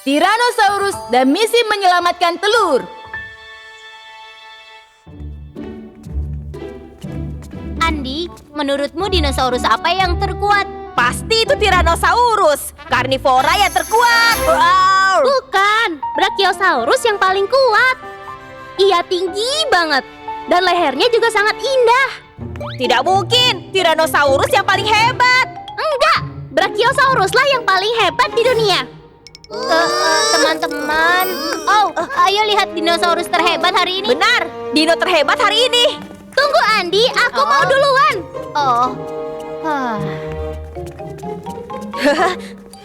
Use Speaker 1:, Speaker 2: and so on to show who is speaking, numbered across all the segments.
Speaker 1: Tyrannosaurus dan misi menyelamatkan telur.
Speaker 2: Andi, menurutmu dinosaurus apa yang terkuat?
Speaker 3: Pasti itu Tyrannosaurus, karnivora yang terkuat. Wow.
Speaker 2: Bukan, Brachiosaurus yang paling kuat. Ia tinggi banget dan lehernya juga sangat indah.
Speaker 3: Tidak mungkin, Tyrannosaurus yang paling hebat.
Speaker 2: Enggak, Brachiosaurus lah yang paling hebat di dunia. Teman-teman, ayo lihat dinosaurus terhebat hari ini.
Speaker 3: Benar, dino terhebat hari ini.
Speaker 2: Tunggu Andi, aku mau duluan.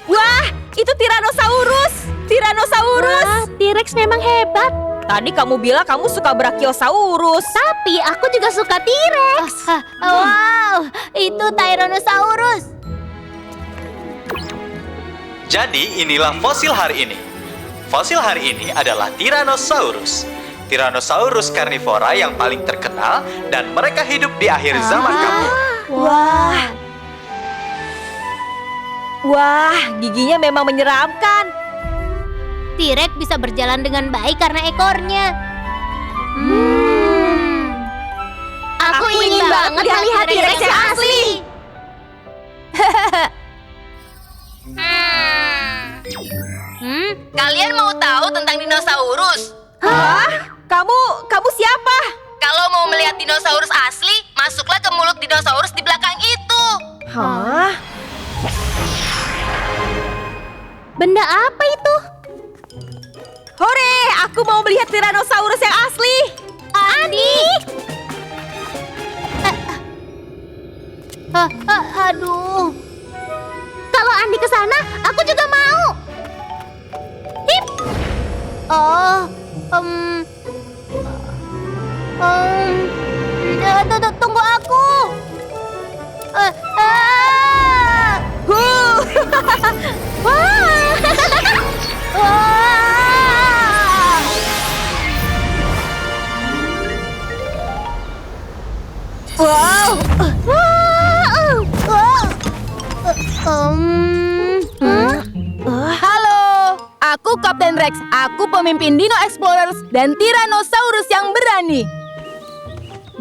Speaker 3: Wah, itu Tyrannosaurus. Tyrannosaurus.
Speaker 2: Wah, T-Rex memang hebat.
Speaker 3: Tadi kamu bilang kamu suka Brachiosaurus.
Speaker 2: Tapi aku juga suka T-Rex. Wow, itu Tyrannosaurus.
Speaker 4: Jadi inilah fosil hari ini. Fosil hari ini adalah Tyrannosaurus. Tyrannosaurus karnivora yang paling terkenal dan mereka hidup di akhir zaman kapur.
Speaker 3: Wah, giginya memang menyeramkan.
Speaker 2: T-Rex bisa berjalan dengan baik karena ekornya. Aku ingin banget melihat T-Rex yang asli.
Speaker 1: Kalian mau tahu tentang dinosaurus?
Speaker 3: Hah? Kamu siapa?
Speaker 1: Kalau mau melihat dinosaurus asli, masuklah ke mulut dinosaurus di belakang itu.
Speaker 3: Hah?
Speaker 2: Benda apa itu?
Speaker 3: Hore, aku mau melihat Tyrannosaurus yang asli.
Speaker 2: Andi! Aduh. Kalau Andi ke sana, aku juga mau. Hip. Tunggu aku.
Speaker 3: Wow.
Speaker 1: Halo, aku Kapten Rex. Aku pemimpin Dino Explorers dan Tyrannosaurus yang berani.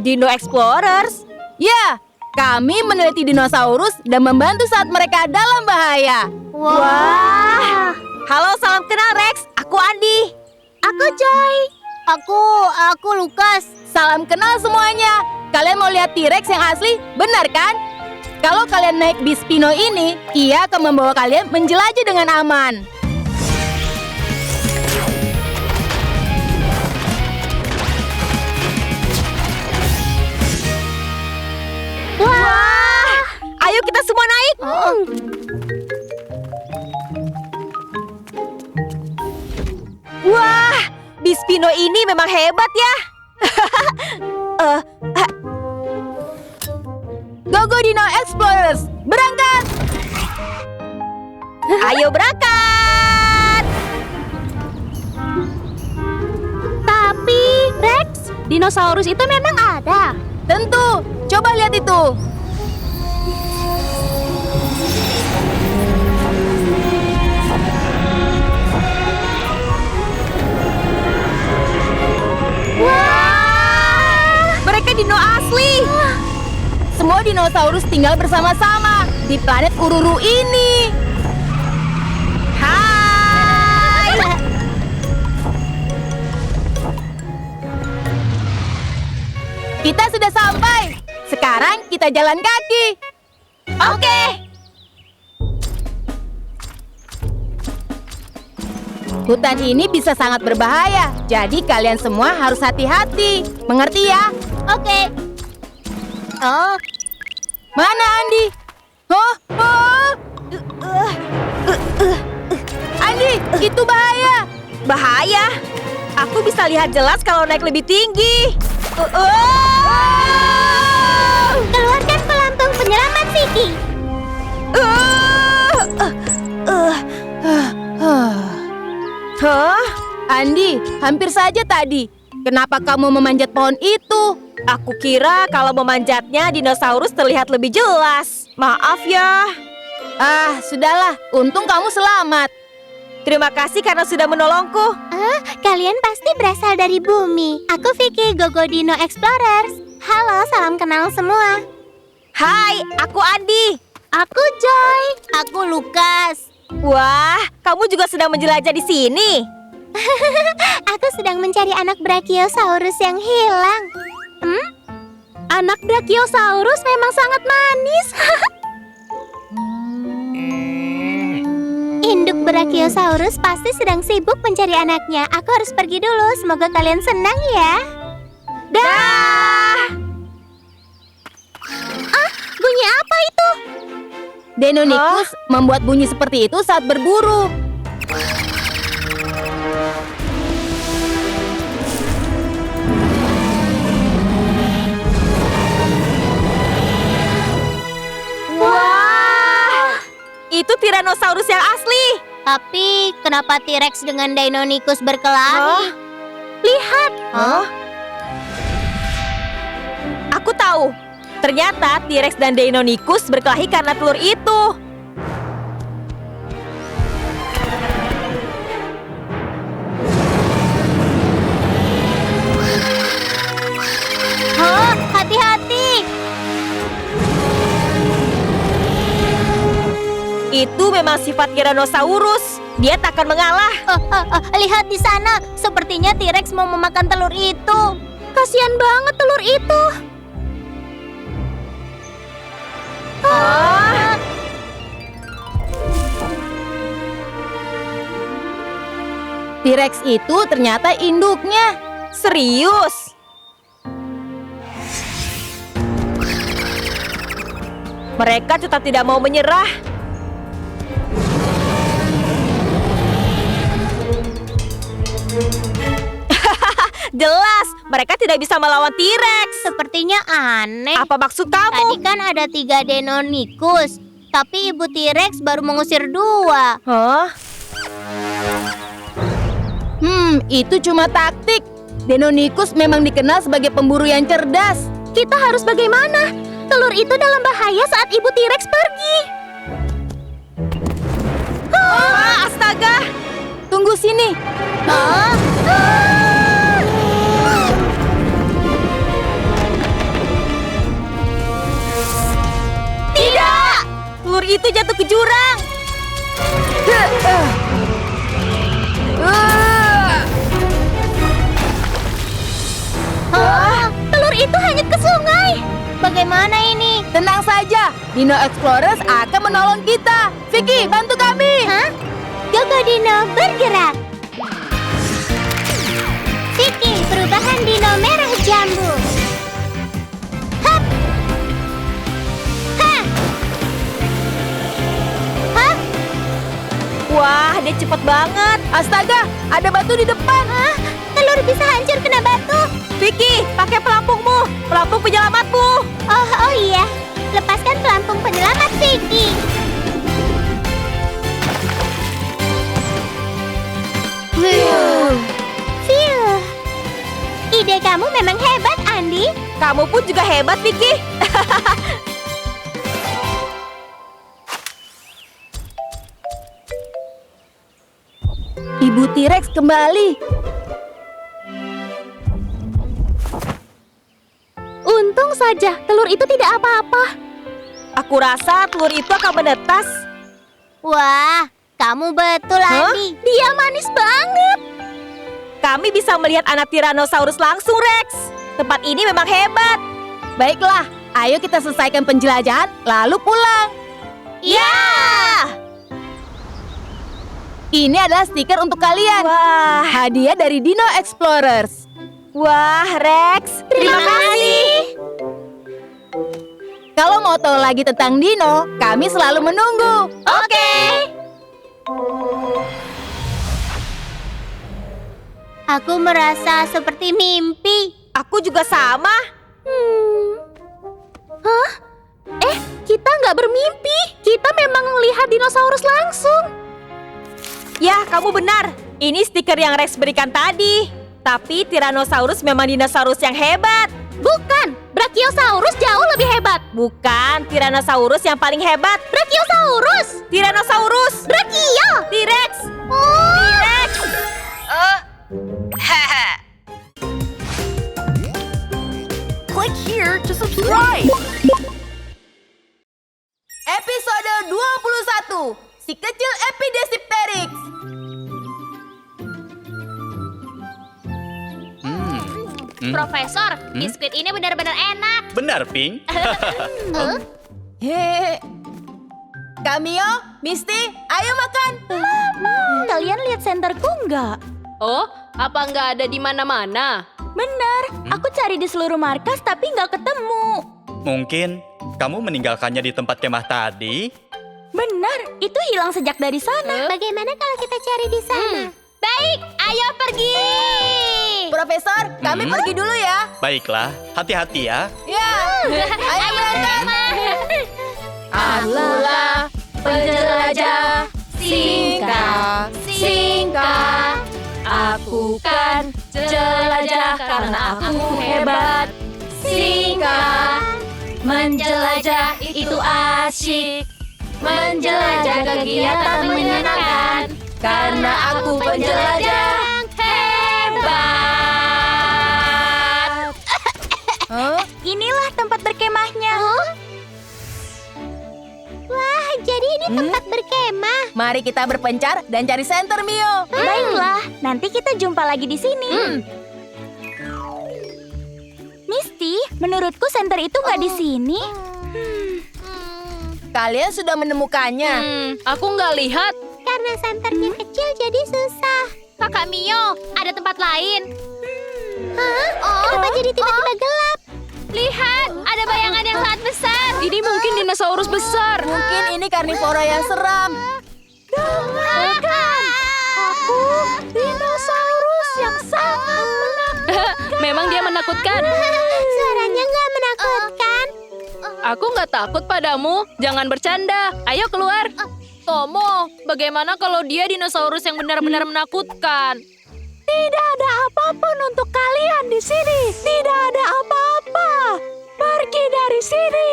Speaker 3: Dino Explorers?
Speaker 1: Ya, kami meneliti dinosaurus dan membantu saat mereka dalam bahaya.
Speaker 3: Wah. Halo, salam kenal Rex. Aku Andi.
Speaker 2: Aku Joy. Aku Lukas.
Speaker 1: Salam kenal semuanya. Kalian mau lihat T-Rex yang asli? Benar kan? Kalau kalian naik bis Pino ini, ia akan membawa kalian menjelajah dengan aman.
Speaker 3: Wah. Ayo kita semua naik. Wah, bis Pino ini memang hebat ya.
Speaker 1: Go Dino Explorers, berangkat!
Speaker 3: Ayo berangkat.
Speaker 2: Tapi, Rex, dinosaurus itu memang ada.
Speaker 1: Tentu, coba lihat itu.
Speaker 3: Wah, mereka dino asli.
Speaker 1: Semua dinosaurus tinggal bersama-sama di planet Ururu ini.
Speaker 3: Hai.
Speaker 1: Kita sudah sampai. Sekarang kita jalan kaki.
Speaker 3: Oke.
Speaker 1: Hutan ini bisa sangat berbahaya, jadi kalian semua harus hati-hati. Mengerti ya?
Speaker 2: Oke.
Speaker 1: Mana Andi? Andi, itu bahaya.
Speaker 3: Bahaya. Aku bisa lihat jelas kalau naik lebih tinggi.
Speaker 2: Keluarkan pelampung penyelamat Vicky.
Speaker 3: Hah?
Speaker 1: Andi, hampir saja tadi. Kenapa kamu memanjat pohon itu?
Speaker 3: Aku kira kalau memanjatnya dinosaurus terlihat lebih jelas. Maaf ya.
Speaker 1: Ah, sudahlah. Untung kamu selamat.
Speaker 3: Terima kasih karena sudah menolongku.
Speaker 5: Kalian pasti berasal dari bumi. Aku Vicky, Gogo Dino Explorers. Halo, salam kenal semua.
Speaker 3: Hai, aku Andi.
Speaker 5: Aku Joy. Aku Lukas.
Speaker 3: Wah, kamu juga sedang menjelajah di sini.
Speaker 5: Aku sedang mencari anak Brachiosaurus yang hilang.
Speaker 2: Anak Brachiosaurus memang sangat manis.
Speaker 5: Induk Brachiosaurus pasti sedang sibuk mencari anaknya. Aku harus pergi dulu. Semoga kalian senang ya.
Speaker 3: Dah.
Speaker 5: Bunyi apa itu?
Speaker 1: Deinonychus membuat bunyi seperti itu saat berburu.
Speaker 3: Wah, itu Tyrannosaurus yang asli.
Speaker 5: Tapi kenapa T-Rex dengan Deinonychus berkelahi?
Speaker 3: Lihat. Aku tahu. Ternyata T-Rex dan Deinonychus berkelahi karena telur itu.
Speaker 5: Hati-hati.
Speaker 3: Itu memang sifat Tyrannosaurus. Dia tak akan mengalah.
Speaker 5: Lihat di sana. Sepertinya T-Rex mau memakan telur itu.
Speaker 2: Kasian banget telur itu.
Speaker 1: T-Rex itu ternyata induknya.
Speaker 3: Serius? Mereka tetap tidak mau menyerah. Jelas, mereka tidak bisa melawan T-Rex.
Speaker 5: Sepertinya aneh.
Speaker 3: Apa maksud
Speaker 5: Tadi
Speaker 3: kamu?
Speaker 5: kan ada 3 Deinonychus, tapi ibu T-Rex baru mengusir 2.
Speaker 3: Hah?
Speaker 1: Itu cuma taktik. Deinonychus memang dikenal sebagai pemburu yang cerdas.
Speaker 2: Kita harus bagaimana? Telur itu dalam bahaya saat ibu T-Rex pergi.
Speaker 3: Astaga!
Speaker 1: Tunggu sini.
Speaker 3: Tidak! Telur itu jatuh ke jurang.
Speaker 2: Telur itu hanyut ke sungai.
Speaker 5: Bagaimana ini?
Speaker 1: Tenang saja, Dino Explorers akan menolong kita. Vicky, bantu kami.
Speaker 5: Gogo Dino bergerak. Vicky, perubahan Dino merah jambu. Hap. Hah. Hah?
Speaker 3: Wah, dia cepat banget.
Speaker 1: Astaga, ada batu di depan.
Speaker 5: Telur bisa hancur kena batu.
Speaker 3: Vicky, pakai pelampungmu. Pelampung penyelamatmu.
Speaker 5: Oh iya. Lepaskan pelampung penyelamat Vicky. Phew. Ide kamu memang hebat, Andi.
Speaker 3: Kamu pun juga hebat, Vicky.
Speaker 1: Ibu T-Rex kembali.
Speaker 2: Untung saja telur itu tidak apa-apa.
Speaker 3: Aku rasa telur itu akan menetas.
Speaker 5: Wah, kamu betul, Andi.
Speaker 2: Dia manis banget.
Speaker 3: Kami bisa melihat anak Tyrannosaurus langsung, Rex. Tempat ini memang hebat.
Speaker 1: Baiklah, ayo kita selesaikan penjelajahan, lalu pulang.
Speaker 3: Ya!
Speaker 1: Ini adalah stiker untuk kalian.
Speaker 3: Wah,
Speaker 1: Hadiah dari Dino Explorers.
Speaker 3: wah, Rex. Terima kasih.
Speaker 1: Kalau mau tahu lagi tentang Dino, kami selalu menunggu.
Speaker 3: Oke.
Speaker 5: Aku merasa seperti mimpi.
Speaker 3: Aku juga sama.
Speaker 2: Kita nggak bermimpi. Kita memang melihat dinosaurus langsung.
Speaker 3: Ya, kamu benar. Ini stiker yang Rex berikan tadi. Tapi Tyrannosaurus memang dinosaurus yang hebat.
Speaker 2: Bukan, Brachiosaurus jauh lebih hebat.
Speaker 3: Bukan Tyrannosaurus yang paling hebat.
Speaker 2: Brachiosaurus,
Speaker 3: Tyrannosaurus.
Speaker 2: Brachio.
Speaker 3: T-Rex.
Speaker 5: Oh,
Speaker 1: si kecil Epidesipteryx.
Speaker 2: Profesor, biskuit ini benar-benar enak.
Speaker 4: Benar, Pink.
Speaker 1: Hehehe. Cameo, Misty, ayo makan.
Speaker 5: Kalian lihat senterku nggak?
Speaker 2: Oh, apa nggak ada di mana-mana?
Speaker 5: Benar, aku cari di seluruh markas tapi nggak ketemu.
Speaker 4: Mungkin kamu meninggalkannya di tempat kemah tadi?
Speaker 5: Benar, itu hilang sejak dari sana. Bagaimana kalau kita cari di sana?
Speaker 2: Baik, ayo pergi.
Speaker 1: Profesor, kami pergi dulu ya.
Speaker 4: Baiklah, hati-hati ya.
Speaker 1: Ya, ayo berangkat. Akulah penjelajah Singa. Aku kan jelajah karena aku hebat. Singa. Menjelajah itu asyik. Menjelajah kegiatan menyenangkan. Karena aku penjelajah hebat.
Speaker 5: Inilah tempat berkemahnya. Wah, jadi ini tempat berkemah.
Speaker 1: Mari kita berpencar dan cari senter, Mio.
Speaker 5: Baiklah, nanti kita jumpa lagi di sini. Misty, menurutku senter itu nggak di sini.
Speaker 1: Kalian sudah menemukannya.
Speaker 2: Aku nggak lihat.
Speaker 5: Karena senternya kecil jadi susah.
Speaker 2: Kakak Mio, ada tempat lain.
Speaker 5: Kenapa jadi tiba-tiba gelap?
Speaker 2: Lihat, ada bayangan yang sangat besar. Ini mungkin dinosaurus besar.
Speaker 1: Mungkin ini karnivora yang seram.
Speaker 5: Aku dinosaurus yang sangat
Speaker 2: Memang dia menakutkan.
Speaker 5: Suaranya nggak menakutkan.
Speaker 2: Aku nggak takut padamu. Jangan bercanda. Ayo keluar. Tomo, bagaimana kalau dia dinosaurus yang benar-benar menakutkan?
Speaker 5: Tidak ada apapun untuk kalian di sini. Tidak ada apa-apa. Pergi dari sini.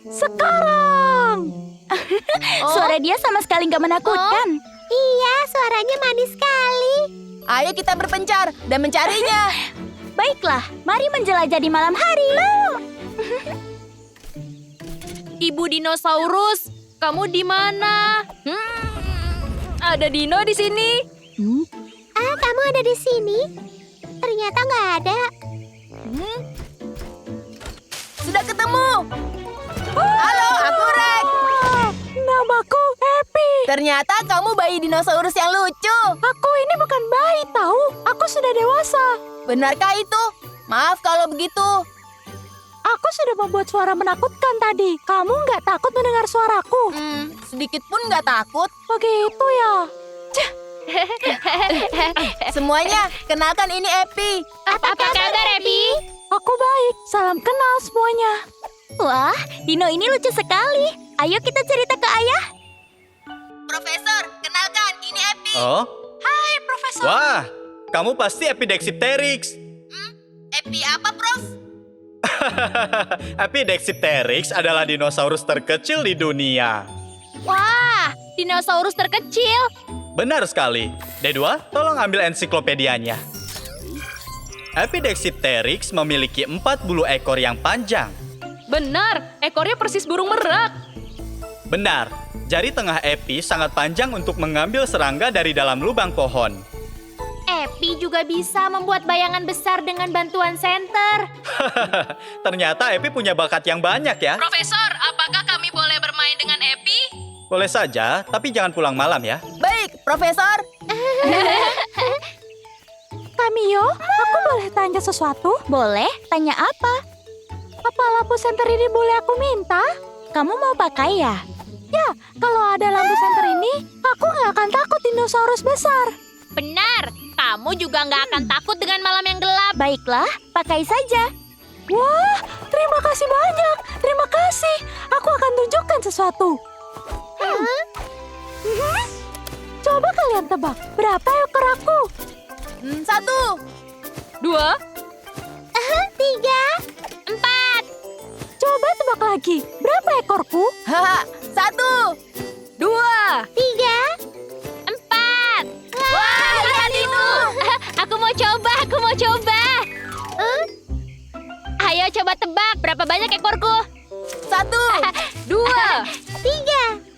Speaker 5: Sekarang. Suara dia sama sekali nggak menakutkan. Iya, suaranya manis sekali.
Speaker 1: Ayo kita berpencar dan mencarinya.
Speaker 5: Baiklah, mari menjelajah di malam hari.
Speaker 2: Ibu dinosaurus, kamu di mana? Ada dino di sini.
Speaker 5: Kamu ada di sini? Ternyata nggak ada.
Speaker 1: Sudah ketemu. Halo, aku Rex.
Speaker 5: Namaku Happy.
Speaker 1: Ternyata kamu bayi dinosaurus yang lucu.
Speaker 5: Aku ini bukan bayi, tahu? Aku sudah dewasa.
Speaker 1: Benarkah itu? Maaf kalau begitu.
Speaker 5: Aku sudah membuat suara menakutkan tadi. Kamu nggak takut mendengar suaraku?
Speaker 1: Sedikit pun nggak takut.
Speaker 5: Begitu ya.
Speaker 1: Semuanya, kenalkan ini Epi.
Speaker 2: Apa kabar, Epi?
Speaker 5: Aku baik. Salam kenal semuanya. Wah, dino ini lucu sekali. Ayo kita cerita ke ayah.
Speaker 1: Profesor, kenalkan ini Epi.
Speaker 4: Oh?
Speaker 5: Hai, Profesor.
Speaker 4: Wah, kamu pasti Epidesipteryx.
Speaker 1: Epi apa, Prof?
Speaker 4: Epidesipteryx adalah dinosaurus terkecil di dunia.
Speaker 2: Wah, dinosaurus terkecil.
Speaker 4: Benar sekali. D2, tolong ambil ensiklopedianya. Epidesipteryx memiliki 4 bulu ekor yang panjang.
Speaker 2: Benar, ekornya persis burung merak.
Speaker 4: Benar, jari tengah Epi sangat panjang untuk mengambil serangga dari dalam lubang pohon.
Speaker 2: Epi juga bisa membuat bayangan besar dengan bantuan senter.
Speaker 4: Ternyata Epi punya bakat yang banyak ya.
Speaker 2: Profesor, apakah kami boleh bermain dengan Epi?
Speaker 4: Boleh saja, tapi jangan pulang malam ya.
Speaker 1: Baik, Profesor.
Speaker 5: Cameo, aku boleh tanya sesuatu? Boleh, tanya apa? Apa lampu senter ini boleh aku minta? Kamu mau pakai ya? Ya, kalau ada lampu senter ini, aku nggak akan takut dinosaurus besar.
Speaker 2: Benar, kamu juga nggak akan takut dengan malam yang gelap.
Speaker 5: Baiklah, pakai saja. Wah, terima kasih banyak. Terima kasih. Aku akan tunjukkan sesuatu. Coba kalian tebak, berapa ekor aku?
Speaker 1: 1,
Speaker 2: 2,
Speaker 5: 3.
Speaker 2: 4.
Speaker 5: Coba tebak lagi, berapa ekorku?
Speaker 1: haha, 1,
Speaker 2: 2,
Speaker 5: 3.
Speaker 2: 4. Wah, lihat itu. Aku mau coba. Ayo coba tebak, berapa banyak ekorku?
Speaker 1: 1.
Speaker 2: 2.
Speaker 5: 3.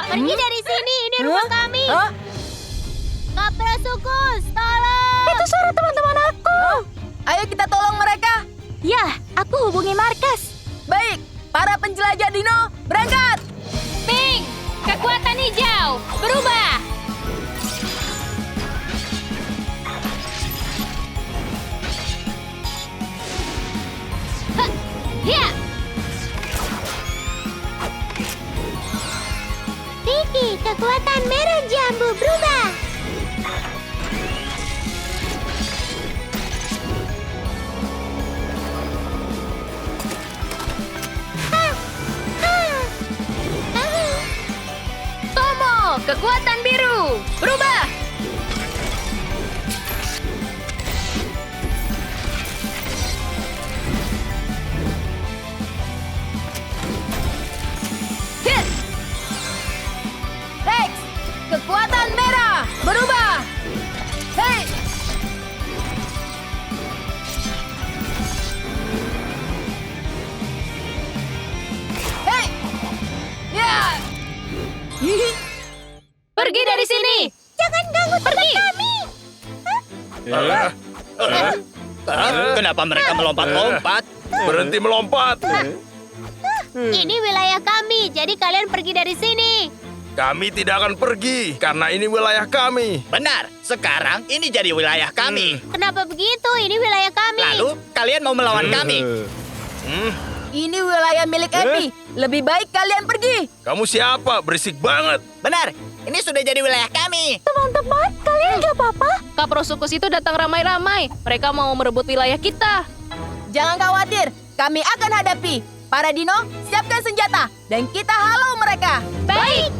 Speaker 5: Pergi dari sini, ini rumah kami.
Speaker 1: Hah?
Speaker 5: Kaprasukus, tolong. Itu suara teman-teman aku.
Speaker 1: Ayo kita tolong mereka.
Speaker 5: Ya, aku hubungi markas.
Speaker 1: Baik, para penjelajah dino, berangkat.
Speaker 2: Pink, kekuatan hijau, berubah.
Speaker 5: Ya. Tiki, kekuatan merah jambu berubah.
Speaker 2: Tomo, kekuatan biru, berubah.
Speaker 1: Hit. Rex, kekuatan merah, berubah. Hei. Hei. Ya. Hihi.
Speaker 2: Pergi dari sini.
Speaker 5: Jangan ganggu teman kami.
Speaker 6: Kenapa mereka melompat-lompat?
Speaker 7: Berhenti melompat.
Speaker 5: Ini wilayah kami, jadi kalian pergi dari sini.
Speaker 7: Kami tidak akan pergi karena ini wilayah kami.
Speaker 6: Benar, sekarang ini jadi wilayah kami.
Speaker 5: Kenapa begitu? Ini wilayah kami.
Speaker 6: Lalu kalian mau melawan kami?
Speaker 1: Ini wilayah milik Epi. Lebih baik kalian pergi.
Speaker 7: Kamu siapa? Berisik banget.
Speaker 6: Benar, ini sudah jadi wilayah kami.
Speaker 5: Teman-teman, kalian gak apa-apa?
Speaker 2: Kaprosukus itu datang ramai-ramai. Mereka mau merebut wilayah kita.
Speaker 1: Jangan khawatir, kami akan hadapi. Para dino, siapkan senjata dan kita halau mereka.
Speaker 2: Baik.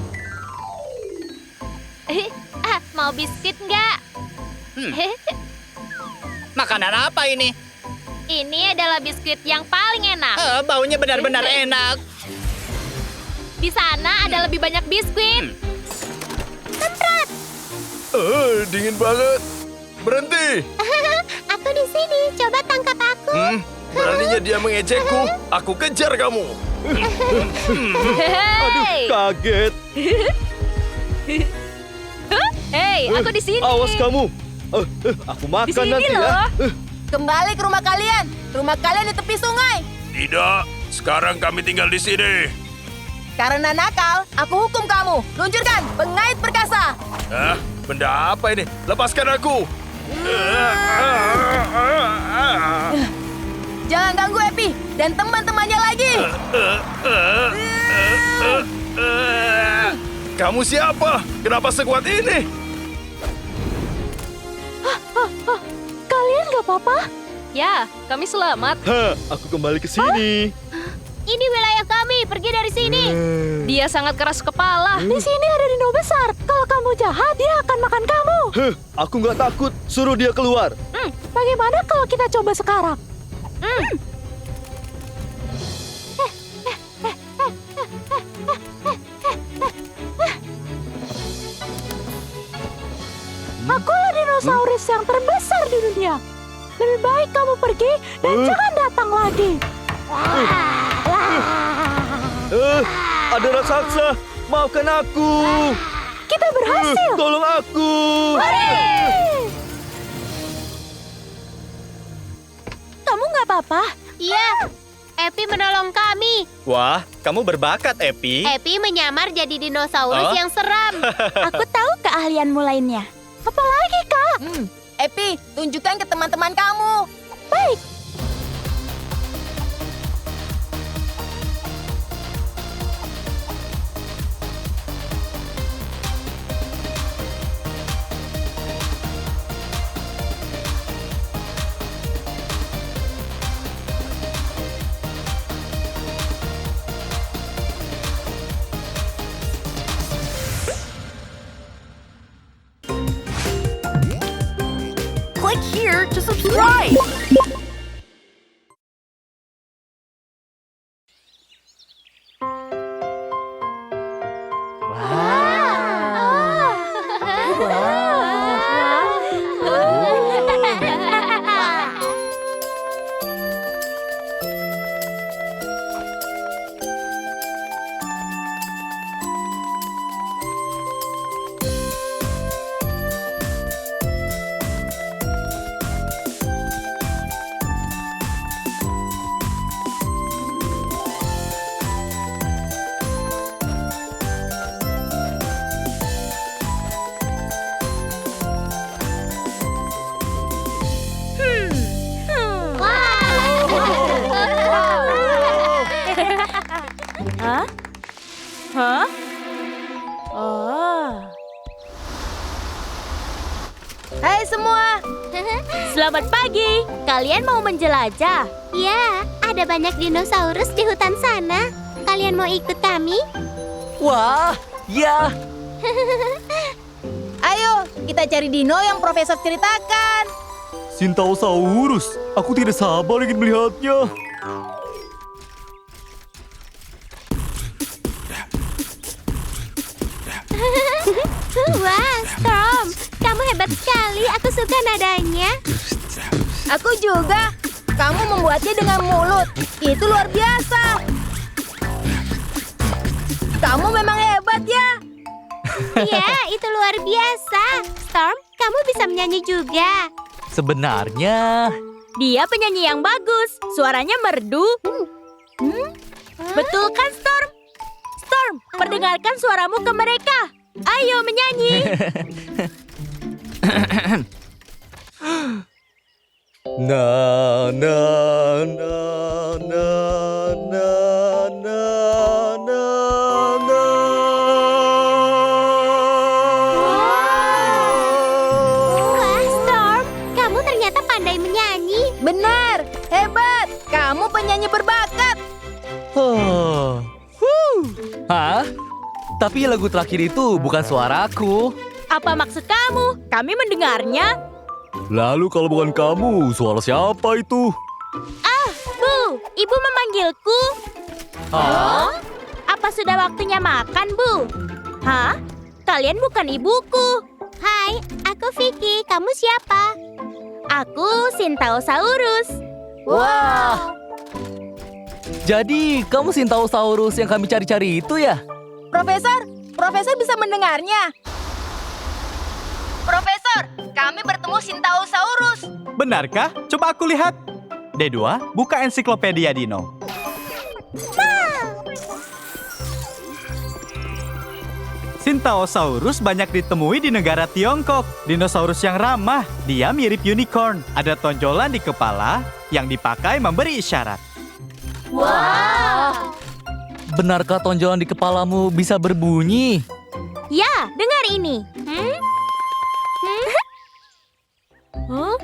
Speaker 5: Mau biskuit nggak?
Speaker 6: Makanan apa ini?
Speaker 5: Ini adalah biskuit yang paling enak.
Speaker 6: Baunya benar-benar enak.
Speaker 5: Di sana ada lebih banyak biskuit.
Speaker 7: Dingin banget. Berhenti.
Speaker 5: Aku di sini. Coba tangkap aku.
Speaker 7: Beraninya dia mengejekku. Aku kejar kamu.
Speaker 2: Hei,
Speaker 8: Kaget.
Speaker 2: hei, aku di sini.
Speaker 8: Awas kamu. Aku
Speaker 2: Di
Speaker 8: makan
Speaker 2: sini
Speaker 8: nanti ya.
Speaker 2: loh.
Speaker 1: Kembali ke rumah kalian. Rumah kalian di tepi sungai.
Speaker 7: Tidak, sekarang kami tinggal di sini.
Speaker 1: Karena nakal, aku hukum kamu. Luncurkan pengait perkasa.
Speaker 7: Benda apa ini? Lepaskan aku.
Speaker 1: Jangan ganggu Epi dan teman-temannya lagi.
Speaker 7: Kamu siapa? Kenapa sekuat ini?
Speaker 5: Kalian gak apa-apa?
Speaker 2: Ya, kami selamat.
Speaker 8: Aku kembali ke sini.
Speaker 5: Ini wilayah kami. Pergi dari sini.
Speaker 2: Dia sangat keras kepala.
Speaker 5: Di sini ada dino besar. Kalau kamu jahat, dia akan makan kamu.
Speaker 8: Aku nggak takut. Suruh dia keluar.
Speaker 5: Bagaimana kalau kita coba sekarang? Akulah dinosaurus yang terbesar di dunia. Lebih baik kamu pergi dan jangan datang lagi.
Speaker 8: Ada raksasa. Maafkan aku.
Speaker 5: Kita berhasil.
Speaker 8: Tolong aku.
Speaker 5: Kamu nggak apa-apa? Iya. Epi menolong kami.
Speaker 6: Wah, kamu berbakat, Epi.
Speaker 5: Epi menyamar jadi dinosaurus
Speaker 6: Oh?
Speaker 5: yang seram. Aku tahu keahlianmu lainnya. Apalagi, Kak?
Speaker 1: Epi, tunjukkan ke teman-teman kamu.
Speaker 5: Baik.
Speaker 1: Click here to subscribe. semua.
Speaker 5: Selamat pagi. Kalian mau menjelajah?
Speaker 9: Ya, ada banyak dinosaurus di hutan sana. Kalian mau ikut kami?
Speaker 10: Wah, ya.
Speaker 1: Ayo, kita cari dino yang Profesor ceritakan.
Speaker 8: Sintaosaurus. Aku tidak sabar ingin melihatnya.
Speaker 9: Wah, Storm, kamu hebat sekali. Aku suka nadanya.
Speaker 1: Aku juga. Kamu membuatnya dengan mulut. Itu luar biasa. Kamu memang hebat ya.
Speaker 9: Iya, itu luar biasa. Storm, kamu bisa menyanyi juga.
Speaker 10: Sebenarnya
Speaker 3: Dia penyanyi yang bagus. Suaranya merdu. Betul kan, Storm? Storm, perdengarkan suaramu ke mereka. Ayo menyanyi.
Speaker 8: Na na na na na na na na.
Speaker 9: Wah, Storm, kamu ternyata pandai menyanyi.
Speaker 1: Benar, hebat. Kamu penyanyi berbakat.
Speaker 10: Hah? Tapi lagu terakhir itu bukan suaraku.
Speaker 3: Apa maksud kamu? Kami mendengarnya.
Speaker 8: Lalu kalau bukan kamu, suara siapa itu?
Speaker 5: Bu, ibu memanggilku.
Speaker 10: Hah?
Speaker 5: Apa sudah waktunya makan, Bu?
Speaker 3: Hah? Kalian bukan ibuku.
Speaker 9: Hai, aku Vicky. Kamu siapa?
Speaker 5: Aku Sintaosaurus.
Speaker 10: Wah. Jadi kamu Sintaosaurus yang kami cari-cari itu ya?
Speaker 1: Profesor bisa mendengarnya. Profesor, kami bertemu Sintaosaurus.
Speaker 4: Benarkah? Coba aku lihat. D2, buka ensiklopedia dino. Sintaosaurus banyak ditemui di negara Tiongkok. Dinosaurus yang ramah. Dia mirip unicorn. Ada tonjolan di kepala yang dipakai memberi isyarat.
Speaker 10: Benarkah tonjolan di kepalamu bisa berbunyi?
Speaker 5: Ya, dengar ini.
Speaker 10: Oh.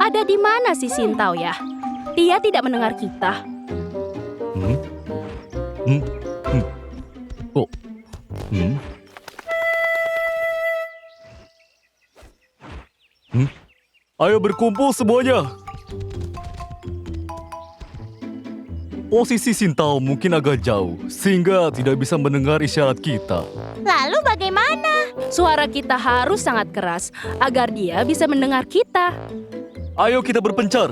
Speaker 2: Ada di mana si Sintao ya? Dia tidak mendengar kita.
Speaker 10: Oh.
Speaker 8: Ayo berkumpul semuanya. Posisi Sintao mungkin agak jauh, sehingga tidak bisa mendengar isyarat kita.
Speaker 5: Lalu bagaimana?
Speaker 2: Suara kita harus sangat keras agar dia bisa mendengar kita.
Speaker 8: Ayo kita berpencar.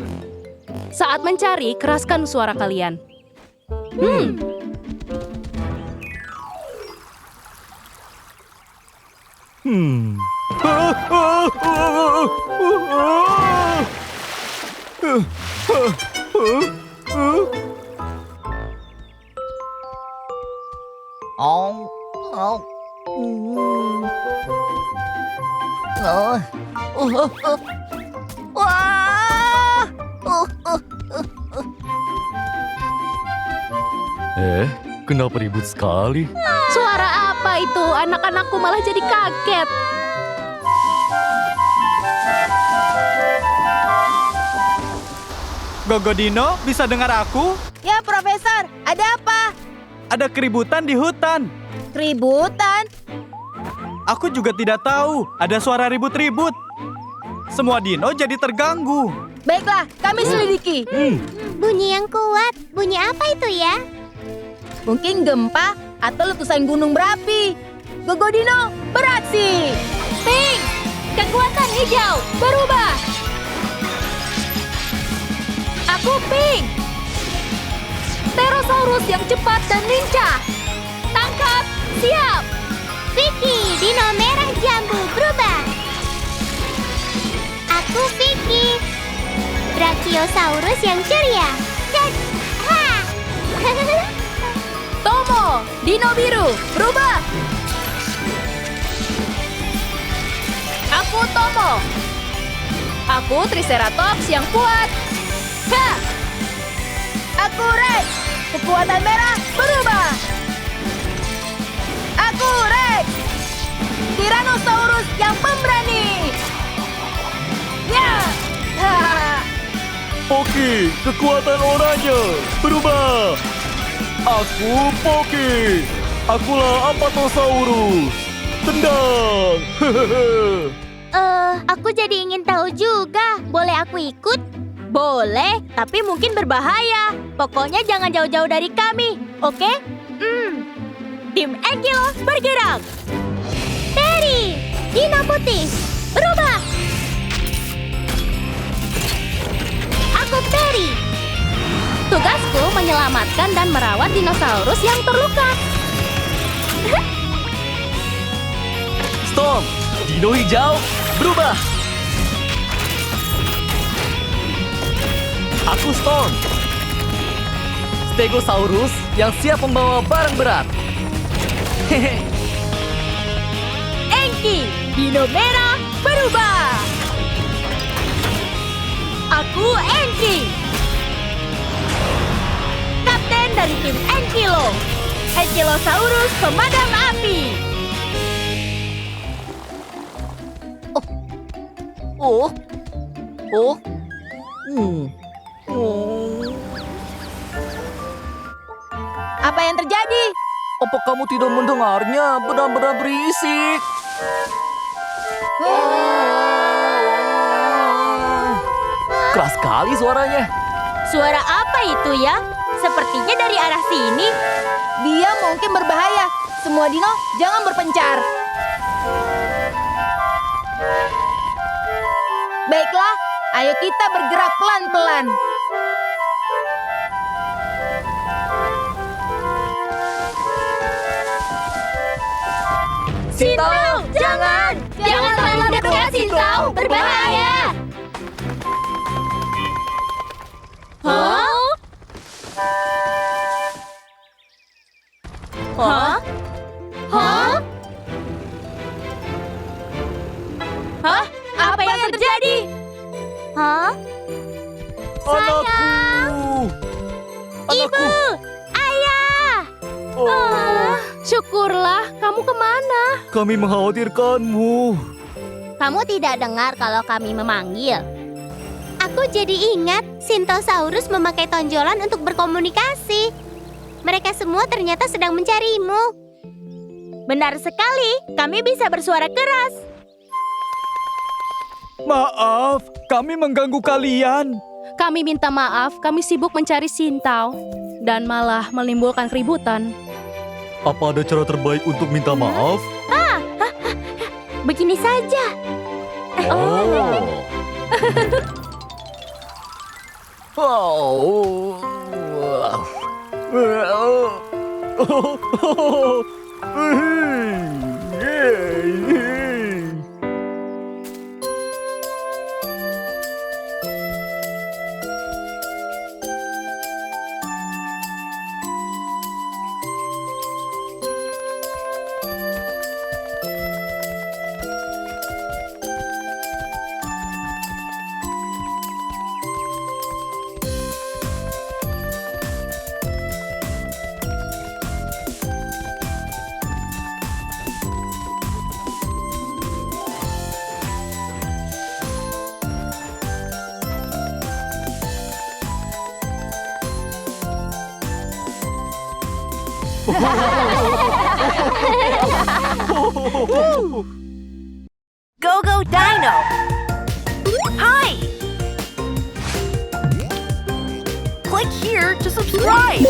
Speaker 2: Saat mencari, keraskan suara kalian.
Speaker 8: Kenapa ribut sekali?
Speaker 2: Suara apa itu? Anak-anakku malah jadi kaget.
Speaker 4: Gogo Dino, bisa dengar aku?
Speaker 1: Ya, Profesor, ada apa?
Speaker 4: Ada keributan di hutan.
Speaker 1: Keributan?
Speaker 4: Aku juga tidak tahu. Ada suara ribut-ribut. Semua dino jadi terganggu.
Speaker 1: Baiklah, kami selidiki.
Speaker 9: Bunyi yang kuat. Bunyi apa itu ya?
Speaker 1: Mungkin gempa atau letusan gunung berapi. Gogo Dino, beraksi!
Speaker 2: Pink! Kekuatan hijau, berubah! Aku Pink! Pterosaurus yang cepat dan lincah! Tangkap! Siap!
Speaker 9: Vicky, dino merah jambu, berubah. Aku Vicky, Brachiosaurus yang ceria. Ha!
Speaker 2: Tomo! Dino biru, berubah! Aku Tomo! Aku Triceratops yang kuat! Ha!
Speaker 1: Aku Rex. Kekuatan merah berubah. Aku Rex. Tyrannosaurus yang pemberani. Ya.
Speaker 8: Poki, kekuatan oranye, berubah. Aku Poki. Akulah Apatosaurus. Tendang.
Speaker 9: Aku jadi ingin tahu juga. Boleh aku ikut?
Speaker 3: Boleh, tapi mungkin berbahaya. Pokoknya jangan jauh-jauh dari kami, oke? Tim Enkilo bergerak.
Speaker 9: Terry, Dino Putih, berubah. Aku Terry. Tugasku menyelamatkan dan merawat dinosaurus yang terluka.
Speaker 10: Storm, dino hijau, berubah. Aku Storm. Stegosaurus yang siap membawa barang berat. Hehe.
Speaker 3: Enki, dino merah berubah. Aku Enki. Kapten dari tim Enkilo. Ankylosaurus pemadam api.
Speaker 1: Apa yang terjadi?
Speaker 10: Apa kamu tidak mendengarnya? Benar-benar berisik. Keras sekali suaranya.
Speaker 3: Suara apa itu ya? Sepertinya dari arah sini.
Speaker 1: Dia mungkin berbahaya. Semua dino jangan berpencar. Baiklah, ayo kita bergerak pelan-pelan.
Speaker 3: Sintau, jangan!
Speaker 9: Jangan terlalu dekat, Sintau. Berbahaya.
Speaker 3: Hah? Hah?
Speaker 9: Hah?
Speaker 3: Hah? Apa yang terjadi?
Speaker 9: Hah?
Speaker 10: Anakku.
Speaker 9: Ibu! Ayah!
Speaker 2: Syukurlah, kamu kemana?
Speaker 8: Kami mengkhawatirkanmu.
Speaker 9: Kamu tidak dengar kalau kami memanggil. Aku jadi ingat, Sintosaurus memakai tonjolan untuk berkomunikasi. Mereka semua ternyata sedang mencarimu.
Speaker 3: Benar sekali, kami bisa bersuara keras.
Speaker 8: Maaf, kami mengganggu kalian.
Speaker 2: Kami minta maaf, kami sibuk mencari Sintau dan malah menimbulkan keributan.
Speaker 8: Apa ada cara terbaik untuk minta maaf?
Speaker 9: Begini saja.
Speaker 3: Go Go Dino! Hi! Click here to subscribe!